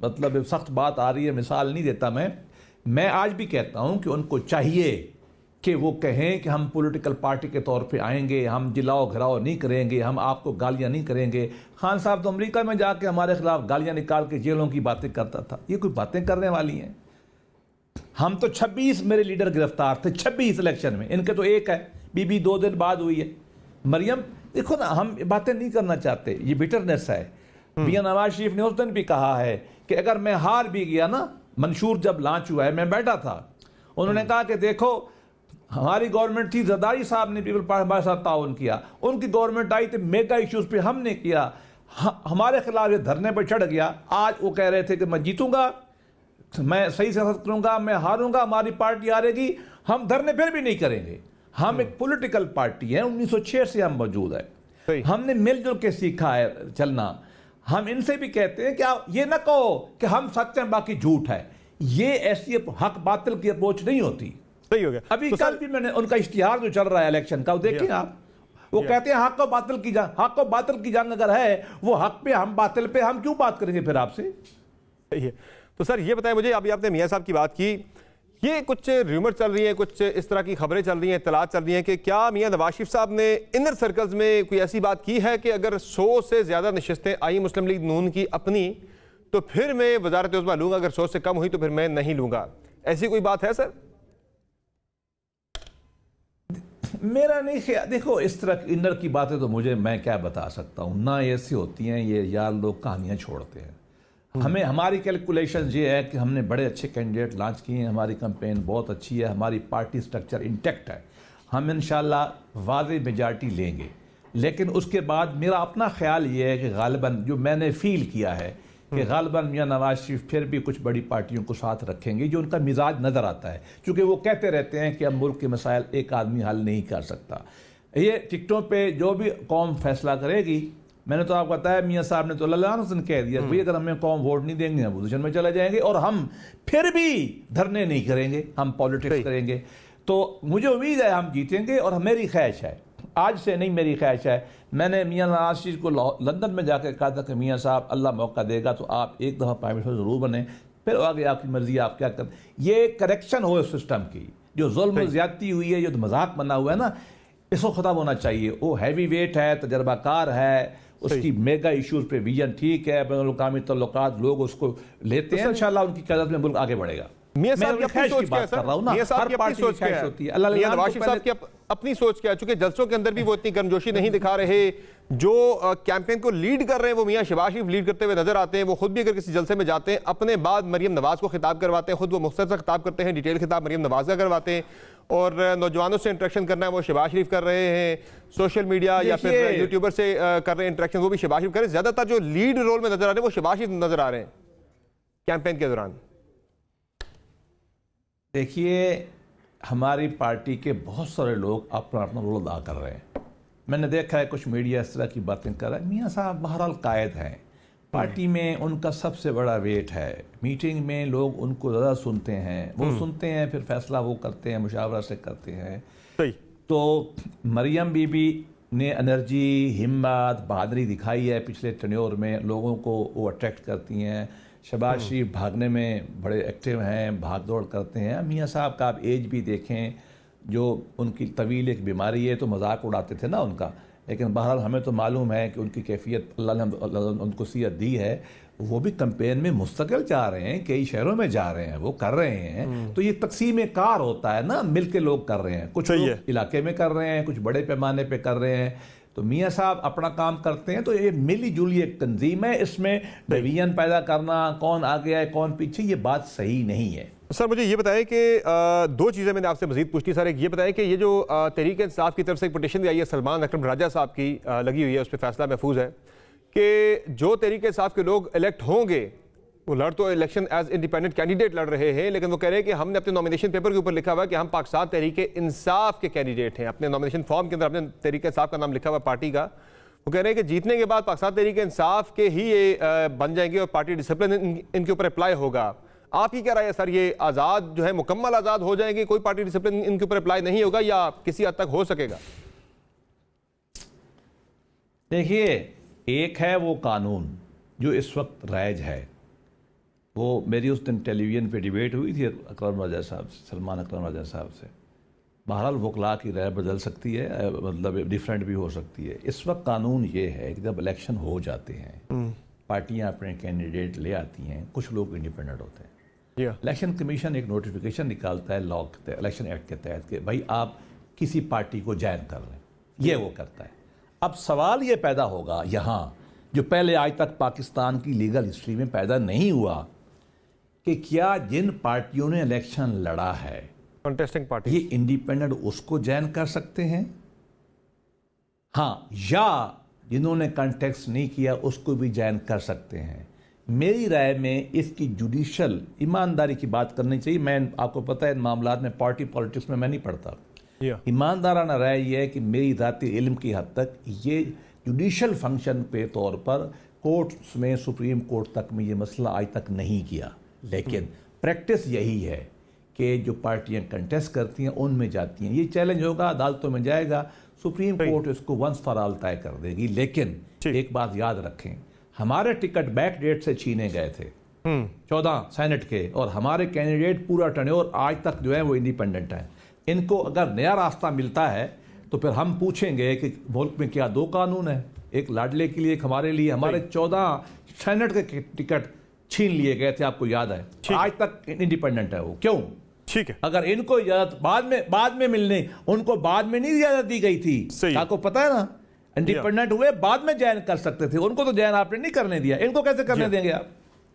मतलब सख्त बात आ रही है मिसाल नहीं देता मैं आज भी कहता हूं कि उनको चाहिए कि वो कहें कि हम पॉलिटिकल पार्टी के तौर पे आएंगे, हम जिलाओ घिराओ नहीं करेंगे, हम आपको गालियां नहीं करेंगे। खान साहब तो अमेरिका में जाके हमारे खिलाफ गालियां निकाल के जेलों की बातें करता था। ये कोई बातें करने वाली हैं? हम तो 26 मेरे लीडर गिरफ्तार थे 26 इलेक्शन में, इनके तो एक है, बीबी 2 दिन बाद हुई है। मरियम, देखो ना, हम बातें नहीं करना चाहते, ये बिटरनेस है। मियां नवाज शरीफ ने उस दिन भी कहा है कि अगर मैं हार भी गया ना, मंशूर जब लॉन्च हुआ है, मैं बैठा था, उन्होंने कहा कि देखो हमारी गवर्नमेंट थी, जरदारी साहब ने पीपल पार्टी हमारे साथ ताउन किया, उनकी गवर्नमेंट आई तो मेगा इश्यूज पे हमने किया, हमारे खिलाफ ये धरने पर चढ़ गया। आज वो कह रहे थे कि मैं जीतूंगा, मैं सही सियासत करूंगा, मैं हारूंगा, हमारी पार्टी हारेगी, हम धरने फिर भी नहीं करेंगे। हम एक पॉलिटिकल पार्टी है, 1906 से हम मौजूद है, हमने मिलजुल के सीखा है चलना। हम इनसे भी कहते हैं कि आप ये ना कहो कि हम सच हैं बाकी झूठ है, ये ऐसी हक बातिल की अप्रोच नहीं होती। सही हो गया। अभी तो कल भी मैंने उनका इश्तिहार जो चल रहा है इलेक्शन का, वो देखिए आप, वो कहते हैं हक को बातिल की जंग, हक को बातिल की जंग अगर है, वो हक पे हम बातिल पे हम क्यों बात करेंगे फिर आपसे? सही है। तो सर ये बताएं मुझे, अभी आपने मियां साहब की बात की, ये कुछ र्यूमर चल रही है, कुछ इस तरह की खबरें चल रही हैं, इत्तलात चल रही हैं कि क्या मियां नवाज शरीफ साहब ने इनर सर्कल्स में कोई ऐसी बात की है कि अगर 100 से ज्यादा नशिस्तें आई मुस्लिम लीग नून की अपनी, तो फिर मैं वजारत उज़्मा लूंगा, अगर 100 से कम हुई तो फिर मैं नहीं लूंगा। ऐसी कोई बात है सर? मेरा नहीं ख्याल। देखो, इस तरह इनर की बातें तो मुझे, मैं क्या बता सकता हूँ ना, ऐसी होती हैं, ये यार लोग कहानियाँ छोड़ते हैं। हमें, हमारी कैलकुलेशन ये है कि हमने बड़े अच्छे कैंडिडेट लॉन्च किए हैं, हमारी कैंपेन बहुत अच्छी है, हमारी पार्टी स्ट्रक्चर इंटैक्ट है, हम इंशाल्लाह वाज़ेह मेजॉरिटी लेंगे। लेकिन उसके बाद मेरा अपना ख्याल ये है कि गालिबन जो मैंने फील किया है कि गालिबन मियां नवाज शरीफ फिर भी कुछ बड़ी पार्टियों को साथ रखेंगे, जो उनका मिजाज नज़र आता है, क्योंकि वो कहते रहते हैं कि अब मुल्क के मसाइल एक आदमी हल नहीं कर सकता। ये टिकटों पर जो भी कौम फैसला करेगी, मैंने तो आपको बताया, मियां साहब ने तो अल्लाह कह दिया भाई अगर हमें कौम वोट नहीं देंगे हम पोजीशन में चले जाएंगे, और हम फिर भी धरने नहीं करेंगे, हम पॉलिटिक्स करेंगे। तो मुझे उम्मीद है हम जीतेंगे, और मेरी ख्वाहिश है, आज से नहीं मेरी ख्वाहिश है, मैंने मियां नवाज शरीफ को लंदन में जाकर कहा था कि मियां साहब अल्लाह मौका देगा तो आप एक दफ़ा प्राइम मिनिस्टर ज़रूर बने, फिर आगे आपकी मर्जी, आप क्या कर, ये करेक्शन हो इस सिस्टम की, जो जुल्म ज्यादती हुई है, जो मजाक बना हुआ है ना, इसको ख़त्म होना चाहिए। वो हैवी वेट है, तजर्बाकार है, उसकी मेगा इश्यूज पे विजन ठीक है, बैनुल-अक़वामी तल्लुकात लोग उसको लेते हैं, इंशाल्लाह उनकी क़यादत में मुल्क आगे बढ़ेगा। मियां साहब की अपनी सोच क्या है सर? मियां साहब की अपनी सोच क्या है? मियां नवाज शरीफ साहब की अपनी सोच क्या है? चूंकि जलसों के अंदर भी वो इतनी गर्मजोशी नहीं दिखा रहे, जो कैंपेन को लीड कर रहे हैं वो मियां शहबाज शरीफ लीड करते हुए नजर आते हैं। वो खुद भी अगर किसी जलसे में जाते हैं, अपने बाद मरियम नवाज को खिताब करवाते हैं, खुद वो मुख्तसर खिताब करते हैं, डिटेल खिताब मरियम नवाज का करवाते हैं, और नौजवानों से इंटरेक्शन करना है वो शहबाज शरीफ कर रहे हैं, सोशल मीडिया या फिर यूट्यूबर से कर रहे हैं इंटरेक्शन, वो भी शहबाज शरीफ कर रहे हैं। ज्यादातर जो लीड रोल में नजर आ रहे हैं वो शहबाज शरीफ नजर आ रहे हैं कैंपेन के दौरान। देखिए, हमारी पार्टी के बहुत सारे लोग अपना अपना रोल अदा कर रहे हैं। मैंने देखा है कुछ मीडिया इस तरह की बातें कर रहा है। मियां साहब बहरहाल कायद हैं, पार्टी में उनका सबसे बड़ा वेट है, मीटिंग में लोग उनको ज़्यादा सुनते हैं, वो सुनते हैं, फिर फैसला वो करते हैं, मुशावरा से करते हैं। तो मरियम बीबी ने एनर्जी, हिम्मत, बहादुरी दिखाई है पिछले टर्न्योर में, लोगों को वो अट्रैक्ट करती हैं। शहबाज शरीफ भागने में बड़े एक्टिव हैं, भाग दौड़ करते हैं। मियाँ साहब का आप एज भी देखें, जो उनकी तवील एक बीमारी है तो मजाक उड़ाते थे ना उनका, लेकिन बहरहाल हमें तो मालूम है कि उनकी कैफियत अल्लाह ने उनको सियत दी है। वो भी कैंपेन में मुस्तकिल जा रहे हैं, कई शहरों में जा रहे हैं, वो कर रहे हैं। तो ये तकसीम कार होता है ना, मिल के लोग कर रहे हैं, कुछ लोग इलाके में कर रहे हैं, कुछ बड़े पैमाने पे कर रहे हैं। तो मियाँ साहब अपना काम करते हैं, तो ये मिली जुली एक तंजीम है। इसमें डिवीजन पैदा करना, कौन आगे है कौन पीछे, ये बात सही नहीं है। सर मुझे ये बताएं कि दो चीज़ें मैंने आपसे मजीद पूछी। सर एक ये बताएं कि ये जो तहरीक इंसाफ की तरफ से एक पिटीशन भी आई है, सलमान अकरम राजा साहब की लगी हुई है, उस पर फैसला महफूज है कि जो तहरीक इंसाफ के लोग इलेक्ट होंगे वो लड़ तो इलेक्शन एज इंडिपेंडेंट कैंडिडेट लड़ रहे हैं, लेकिन वो कह रहे हैं कि हमने अपने नॉमिनेशन पेपर के ऊपर लिखा हुआ है कि हम पाकिस्तान तहरीक इंसाफ के कैंडिडेट हैं। अपने नॉमिनेशन फॉर्म के अंदर अपने तहरीक इंसाफ का नाम लिखा हुआ पार्टी का। वो कह रहे हैं कि जीतने के बाद पाकिस्तान तहरीक इंसाफ के ही ये बन जाएंगे और पार्टी डिसिप्लिन इनके ऊपर अप्लाई होगा। आपकी क्या राय है सर, ये आज़ाद जो है मुकम्मल आज़ाद हो जाएंगे, कोई पार्टी डिसिप्लिन इनके ऊपर अप्लाई नहीं होगा या किसी हद तक हो सकेगा? देखिए, एक है वो कानून जो इस वक्त राइज है। वो मेरी उस दिन टेलीविज़न पे डिबेट हुई थी अकरम राजा साहब से, सलमान अकरम राजा साहब से। बहरहाल वकला की राय बदल सकती है, मतलब डिफरेंट भी हो सकती है। इस वक्त कानून ये है कि जब इलेक्शन हो जाते हैं, पार्टियां अपने कैंडिडेट ले आती हैं, कुछ लोग इंडिपेंडेंट होते हैं। इलेक्शन कमीशन एक नोटिफिकेशन निकालता है लॉ के तहत, इलेक्शन एक्ट के तहत, कि भाई आप किसी पार्टी को ज्वाइन कर रहे हैं, ये वो करता है। अब सवाल ये पैदा होगा यहाँ, जो पहले आज तक पाकिस्तान की लीगल हिस्ट्री में पैदा नहीं हुआ, कि क्या जिन पार्टियों ने इलेक्शन लड़ा है, कंटेस्टिंग पार्टी, ये इंडिपेंडेंट उसको ज्वाइन कर सकते हैं, हाँ, या जिन्होंने कंटेस्ट नहीं किया उसको भी ज्वाइन कर सकते हैं। मेरी राय में इसकी जुडिशल ईमानदारी की बात करनी चाहिए। मैं आपको पता है इन मामलात में पार्टी पॉलिटिक्स में मैं नहीं पढ़ता। ईमानदाराना राय यह है कि मेरी ज़ाती इल्म की हद तक ये जुडिशल फंक्शन पे तौर पर कोर्ट्स में, सुप्रीम कोर्ट तक में ये मसला आज तक नहीं किया, लेकिन प्रैक्टिस यही है कि जो पार्टियां कंटेस्ट करती हैं उनमें जाती हैं। ये चैलेंज होगा, अदालतों में जाएगा, सुप्रीम कोर्ट इसको वंस फॉर ऑल तय कर देगी। लेकिन एक बात याद रखें, हमारे टिकट बैक डेट से छीने गए थे 14 सेनेट के, और हमारे कैंडिडेट पूरा टर्न्योर आज तक जो है वो इंडिपेंडेंट है। इनको अगर नया रास्ता मिलता है तो फिर हम पूछेंगे कि मुल्क में क्या दो कानून है, एक लाडले के लिए, एक हमारे लिए। हमारे 14 सेनेट के टिकट छीन लिए गए थे, आपको याद है, आज तक इंडिपेंडेंट है वो। क्यों? ठीक है, अगर इनको इजाजत बाद में मिलने, उनको बाद में नहीं इजाजत दी गई थी, आपको पता है ना, इंडिपेंडेंट हुए बाद में ज्वाइन कर सकते थे, उनको तो ज्वाइन आपने नहीं करने दिया, इनको कैसे करने देंगे आप?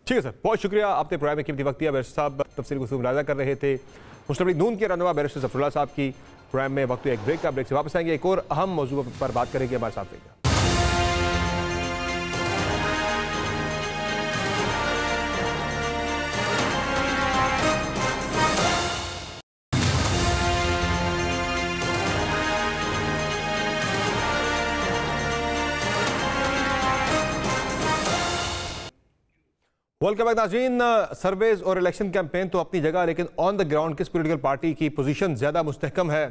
ठीक है सर, बहुत शुक्रिया, आपने प्रोग्राम में कीमती वक्त दिया। बैरिस्टर साहब तफसील को मुलाजा कर रहे थे। मुस्लिम लीग नून के रहनुमा बैरिस्टर ज़फ़रुल्लाह साहब की प्रोग्राम में वक्त एक ब्रेक का, ब्रेक से वापस आएंगे, एक और अहम मौजू पर बात करेंगे। हमारे साथ रहिएगा। वेलकम बैक नाज़रीन। सर्वेज और इलेक्शन कैंपेन तो अपनी जगह, लेकिन ऑन द ग्राउंड किस पॉलिटिकल पार्टी की पोजीशन ज़्यादा मुस्तहकम है,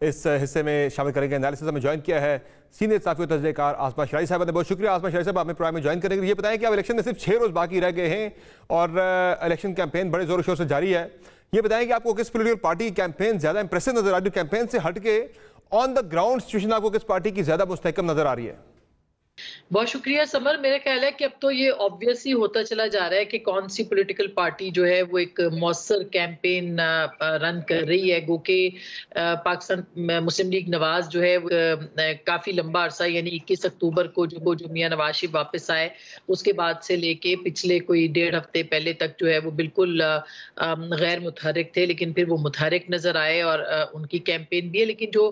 इस हिस्से में शामिल करेंगे। एनालिसिस हमें ज्वाइन किया है सीनियर साफ़ी और तजज़ियाकार आसमा शराई साहब ने। बहुत शुक्रिया आसमा शराई साहब, आपने प्रोग्राम में ज्वाइन करेंगे। ये बताएं कि अब इलेक्शन में सिर्फ 6 रोज़ बाकी रह गए हैं और इलेक्शन कैंपेन बड़े ज़ोर शोर से जारी है। ये बताएं कि आपको किस पॉलिटिकल पार्टी की कैंपेन ज़्यादा इंप्रेसिव नजर आ रही है? कैंपेन से हट के ऑन द ग्राउंड सिचुएशन आपको किस पार्टी की ज़्यादा मुस्तहकम नजर आ रही है? बहुत शुक्रिया समर। मेरा ख्याल है कि अब तो ये ऑब्वियस ही होता चला जा रहा है कि कौन सी पॉलिटिकल पार्टी जो है वो एक मौसर कैंपेन रन कर रही है। गो के पाकिस्तान मुस्लिम लीग नवाज जो है काफ़ी लंबा अरसा, यानी 21 अक्टूबर को जो मियां नवाज शरीफ वापस आए उसके बाद से लेके पिछले कोई 1.5 हफ्ते पहले तक जो है वो बिल्कुल गैर मुतहरिक थे, लेकिन फिर वो मुतहरिक नज़र आए और उनकी कैंपेन भी है। लेकिन जो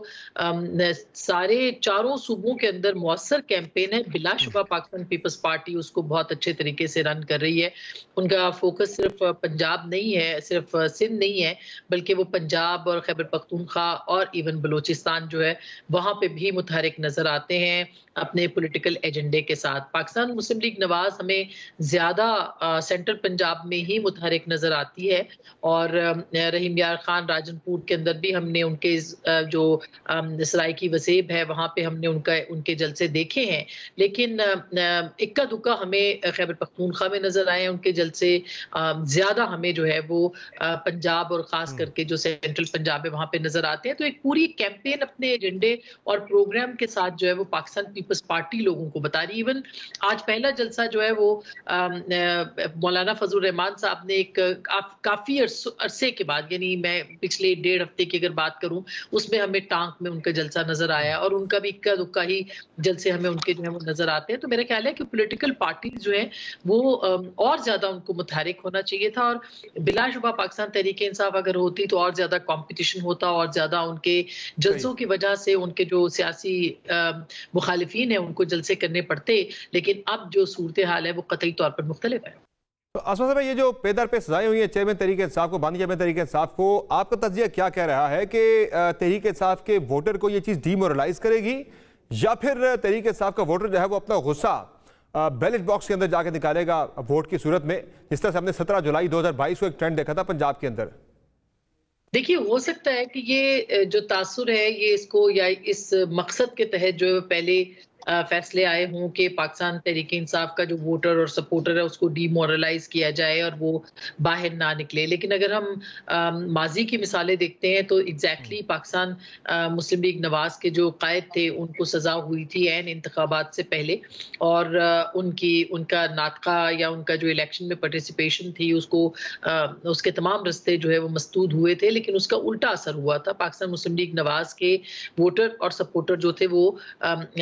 सारे चारों सूबों के अंदर मौसर कैंपेन है, बिलाशुबा पाकिस्तान पीपल्स पार्टी उसको बहुत अच्छे तरीके से रन कर रही है। उनका फोकस सिर्फ पंजाब नहीं है, सिर्फ सिंध नहीं है, बल्कि वो पंजाब और खैबर पख्तूनख्वा और इवन बलूचिस्तान जो है वहाँ पे भी मुतहरिक नजर आते हैं अपने पॉलिटिकल एजेंडे के साथ। पाकिस्तान मुस्लिम लीग नवाज हमें ज़्यादा सेंट्रल पंजाब में ही मुतहरिक नज़र आती है और रहीम यार खान राजनपुर के अंदर भी हमने उनके जो सराय की वसेब है वहाँ पे हमने उनके जलसे देखे हैं। लेकिन लेकिन इक्का दुक्का हमें खैबर पख्तूनख्वा में नजर आए उनके जलसे, ज्यादा हमें जो है वो पंजाब और खास करके जो सेंट्रल पंजाब है वहां पे नजर आते हैं। तो एक पूरी कैंपेन अपने एजेंडे और प्रोग्राम के साथ जो है वो पाकिस्तान पीपल्स पार्टी लोगों को बता रही है। इवन आज पहला जलसा जो है वो मौलाना फजल रहमान साहब ने एक काफी अरसे के बाद, यानी मैं पिछले 1.5 हफ्ते की अगर बात करूं, उसमें हमें टांक में उनका जलसा नजर आया और उनका भी इक्का दुक्का ही जलसे हमें उनके जो है वो नजर आते हैं। तो मेरा ख्याल है कि पॉलिटिकल पार्टीज जो है वो और ज्यादा उनको मुतहरिक होना चाहिए था, और बिलाशुबा पाकिस्तान तहरीक इंसाफ अगर होती तो और ज्यादा कंपटीशन होता और ज्यादा उनके जलसों की वजह से उनके जो सियासी मुखालिफिन है उनको जलसे करने पड़ते। लेकिन अब जो सूरत हाल है वो कतई तौर पर मुख्तलिफ है। तो आसमा साहब, ये जो पेदर पे सजाएं हुई है चेयरमैन तहरीक इंसाफ को, बानी चेयरमैन तहरीक इंसाफ को, आपका तज्जिया क्या कह रहा है कि तहरीक इंसाफ के वोटर को ये चीज़ डीमोरलाइज करेगी, या फिर तहरीक इंसाफ का वोटर जो है वो अपना गुस्सा बैलेट बॉक्स के अंदर जाकर निकालेगा वोट की सूरत में, जिस तरह से हमने 17 जुलाई 2022 को एक ट्रेंड देखा था पंजाब के अंदर? देखिए, हो सकता है कि ये जो तासुर है ये इसको या इस मकसद के तहत जो पहले फैसले आए हों कि पाकिस्तान तहरीक इंसाफ का जो वोटर और सपोर्टर है उसको डीमोरलाइज किया जाए और वो बाहर ना निकले। लेकिन अगर हम माजी की मिसालें देखते हैं तो एग्जैक्टली पाकिस्तान मुस्लिम लीग नवाज के जो कायद थे उनको सजा हुई थी ऐन इंतखाबात से पहले, और उनका नाटका या उनका जो इलेक्शन में पार्टिसिपेशन थी उसको उसके तमाम रस्ते जो है वो मस्तूद हुए थे। लेकिन उसका उल्टा असर हुआ था। पाकिस्तान मुस्लिम लीग नवाज के वोटर और सपोर्टर जो थे वो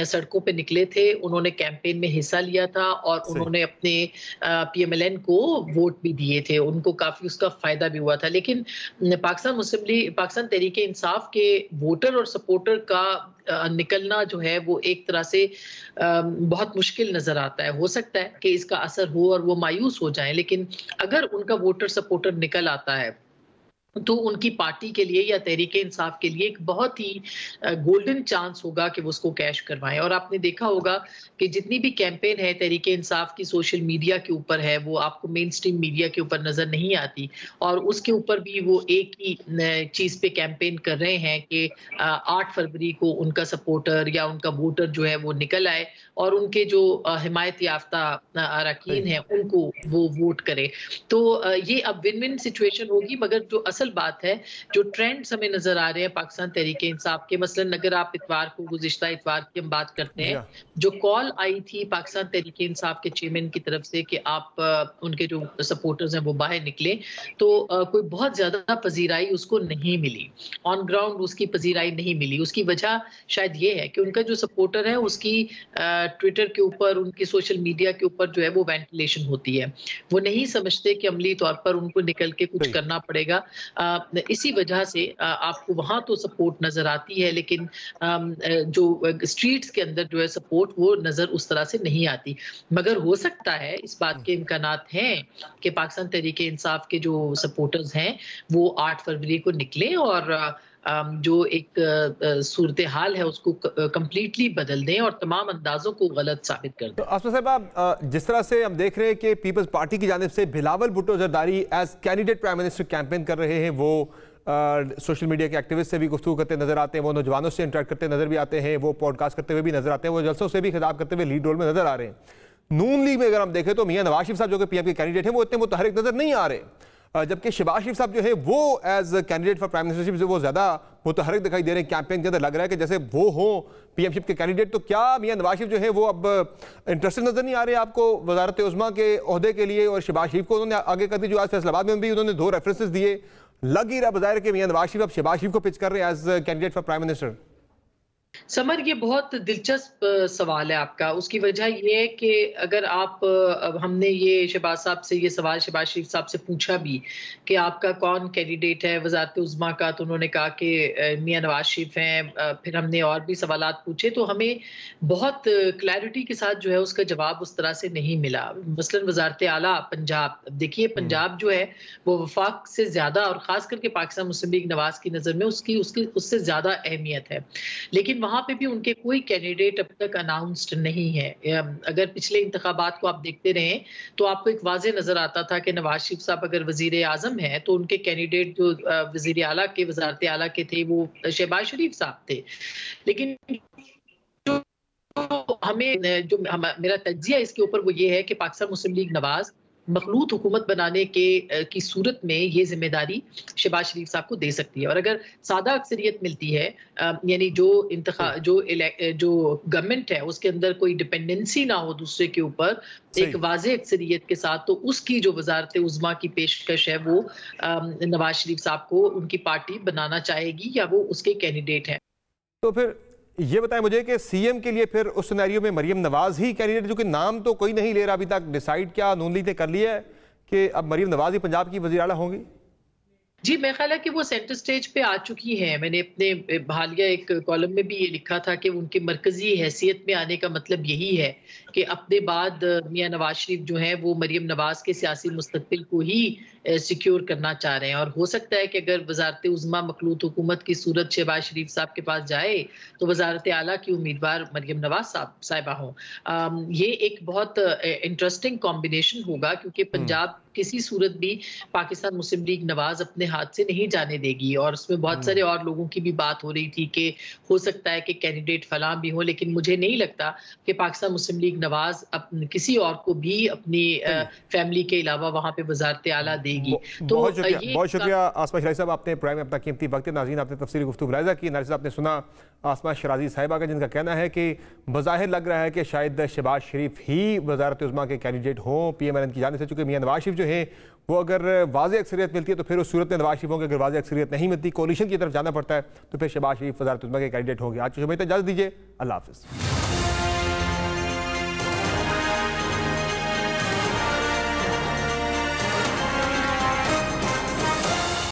सड़कों निकले थे, उन्होंने कैंपेन में हिस्सा लिया था और उन्होंने अपने पीएमएलएन को वोट भी दिए थे, उनको काफी उसका फायदा भी हुआ था। लेकिन पाकिस्तान तहरीक इंसाफ के वोटर और सपोर्टर का निकलना जो है वो एक तरह से बहुत मुश्किल नजर आता है। हो सकता है कि इसका असर हो और वो मायूस हो जाएं, लेकिन अगर उनका वोटर सपोर्टर निकल आता है तो उनकी पार्टी के लिए या तहरीक इंसाफ के लिए एक बहुत ही गोल्डन चांस होगा कि वो उसको कैश करवाएं। और आपने देखा होगा कि जितनी भी कैंपेन है तहरीक इंसाफ की सोशल मीडिया के ऊपर है वो आपको मेन स्ट्रीम मीडिया के ऊपर नजर नहीं आती, और उसके ऊपर भी वो एक ही चीज पे कैंपेन कर रहे हैं कि 8 फरवरी को उनका सपोर्टर या उनका वोटर जो है वो निकल आए और उनके जो हिमायत याफ्ता अरकान हैं उनको वो वोट करे। तो ये अब विन विन सिचुएशन होगी। मगर जो असल बात है, जो ट्रेंड्स हमें नजर आ रहे हैं पाकिस्तान तहरीक इंसाफ के, मसलन अगर आप इतवार को गुज़िश्ता इतवार की हम बात करते हैं, जो कॉल आई थी पाकिस्तान तहरीक इंसाफ के चेयरमैन की तरफ से कि आप उनके जो सपोर्टर्स हैं वो बाहर निकले, तो कोई बहुत ज्यादा पजीराई उसको नहीं मिली, ऑन ग्राउंड उसकी पजीराई नहीं मिली। उसकी वजह शायद ये है कि उनका जो सपोर्टर है उसकी ट्विटर के ऊपर, उनकी सोशल मीडिया के ऊपर जो है वो वेंटिलेशन होती है, वो नहीं समझते कि अमली तौर पर उनको निकल के कुछ करना पड़ेगा। इसी वजह से आपको वहां तो सपोर्ट नजर आती है, लेकिन जो स्ट्रीट्स के अंदर जो है सपोर्ट वो नजर उस तरह से नहीं आती। मगर हो सकता है, इस बात के इम्कानात हैं कि पाकिस्तान तहरीक इंसाफ के जो सपोर्टर्स हैं वो 8 फरवरी को निकले और जो एक सूरत हाल है उसको कंप्लीटली बदल दें और तमाम अंदाजों को गलत साबित कर दें। तो आसमा साहब, आप जिस तरह से हम देख रहे हैं कि पीपल्स पार्टी की जानिब से Bilawal Bhutto Zardari as candidate prime minister campaign कर रहे हैं, वो सोशल मीडिया के एक्टिविस्ट से भी गुफ्तगू करते नजर आते हैं, वो नौजवानों से इंटरेक्ट करते नजर भी आते हैं, वो पॉडकास्ट करते हुए भी नजर आते हैं, वो जलसों से भी खिताब करते हुए लीड रोल में नजर आ रहे हैं। नून लीग में अगर हम देखें तो मियां नवाज शरीफ साहब जो कि पीएम के कैंडिडेट हैं वो इतने मुतहरिक नजर नहीं आ रहे, जबकि शहबाज शरीफ साहब जो है वो as candidate for prime ministership वो ज्यादा मुतहरिक दिखाई दे रहे हैं कैंपेन के अंदर। लग रहा है कि जैसे वो हो पीएमशिप के कैंडिडेट। तो क्या मियां नवाज शरीफ जो है वो अब इंटरेस्टेड नजर नहीं आ रहे आपको वजारत उज़्मा के ओहदे के लिए? और शहबाज शरीफ को उन्होंने आगे कर दी, जो आज फैसलाबाद में भी उन्होंने 2 रेफरेंसेस दिए। लग ही रहा बज़ाहिर कि मियां नवाज शरीफ अब शहबाज शरीफ को पिच कर रहे हैं as candidate for prime minister. Samar, ये बहुत दिलचस्प सवाल है आपका। उसकी वजह ये है कि अगर आप हमने ये शहबाज साहब से ये सवाल शहबाज शरीफ साहब से पूछा भी कि आपका कौन कैंडिडेट है वजारत उज़्मा का, तो उन्होंने कहा कि मियां नवाज शरीफ हैं। फिर हमने और भी सवालात पूछे तो हमें बहुत क्लैरिटी के साथ जो है उसका जवाब उस तरह से नहीं मिला। मसलन वजारत आला पंजाब, देखिए पंजाब जो है वो वफाक से ज्यादा और खास करके पाकिस्तान मुस्लिम लीग नवाज की नजर में उससे ज्यादा अहमियत है, लेकिन वहां पे भी उनके कोई कैंडिडेट अब तक अनाउंस्ड नहीं है। अगर पिछले इंतखाबात को आप देखते रहे तो आपको एक वाज़ेह नजर आता था कि नवाज शरीफ साहब अगर वजीर आजम है तो उनके कैंडिडेट जो वजीर आला के वजारत आला के थे वो शहबाज शरीफ साहब थे। लेकिन तो हमें जो मेरा तज्जिया इसके ऊपर वो ये है कि पाकिस्तान मुस्लिम लीग नवाज मखलूत हुकूमत बनाने की सूरत में ये जिम्मेदारी शहबाज शरीफ साहब को दे सकती है। और अगर सादा अक्सरियत मिलती है, यानी जो गवर्नमेंट है उसके अंदर कोई डिपेंडेंसी ना हो दूसरे के ऊपर, एक वाज़ेह अक्सरियत के साथ, तो उसकी जो वजारत उज़्मा की पेशकश है वो नवाज शरीफ साहब को उनकी पार्टी बनाना चाहेगी या वो उसके कैंडिडेट हैं। तो फिर ये बताएं मुझे कि सीएम के लिए फिर उस सिनेरियो में मरियम नवाज ही कैंडिडेट, जो कि नाम तो कोई नहीं ले रहा अभी तक, डिसाइड क्या नून लीग ने कर लिया है कि अब मरियम नवाज ही पंजाब की वज़ीर आला होंगी? जी, मेरा ख्याल है कि वो सेंटर स्टेज पे आ चुकी हैं। मैंने अपने हालिया एक कॉलम में भी ये लिखा था कि उनकी मरकजी हैसियत में आने का मतलब यही है कि अपने बाद मियां नवाज शरीफ जो हैं वो मरियम नवाज के सियासी मुस्तकबिल को ही सिक्योर करना चाह रहे हैं। और हो सकता है कि अगर वजारत उज़्मा मखलूत हुकूमत की सूरत शहबाज शरीफ साहब के पास जाए तो वजारत आला की उम्मीदवार मरियम नवाज साहिबा हों। ये एक बहुत इंटरेस्टिंग कॉम्बिनेशन होगा, क्योंकि पंजाब किसी सूरत भी पाकिस्तान मुस्लिम लीग नवाज अपने हाथ से नहीं जाने देगी। और उसमें बहुत सारे और लोगों की भी बात हो रही थी कि हो सकता है कि कैंडिडेट फलां भी हो, लेकिन मुझे नहीं लगता कि पाकिस्तान मुस्लिम लीग नवाज किसी और को भी अपनी फैमिली के अलावा वहां पे वजारत आला देगी। तो बहुत शुक्रिया आसमा शराजी साहब, आपने प्राइम में अपना कीमती वक्त नाज़रीन आपने तफसीली गुफ्तगू रायज़ा की। नाज़रीन आपने सुना आसमा शराजी साहिबा का, जिनका कहना है कि बज़ाहिर लग रहा है कि शायद शहबाज शरीफ ही वज़ारत उज़्मा के कैंडिडेट हों PMLN की जाने से, चूँकि मियां नवाज शरीफ जो है वो अगर वाज़ेह अक्सरियत मिलती है तो फिर उस सूरत में नवाज शरीफ होंगे, अगर वाज़ेह अक्सरियत नहीं मिलती, कोलिशन की तरफ जाना पड़ता है, तो फिर शहबाज शरीफ वज़ारत उज़्मा के कैंडिडेट होंगे। आज की शुभ इजाज़त दीजिए, अल्लाह हाफ़िज़।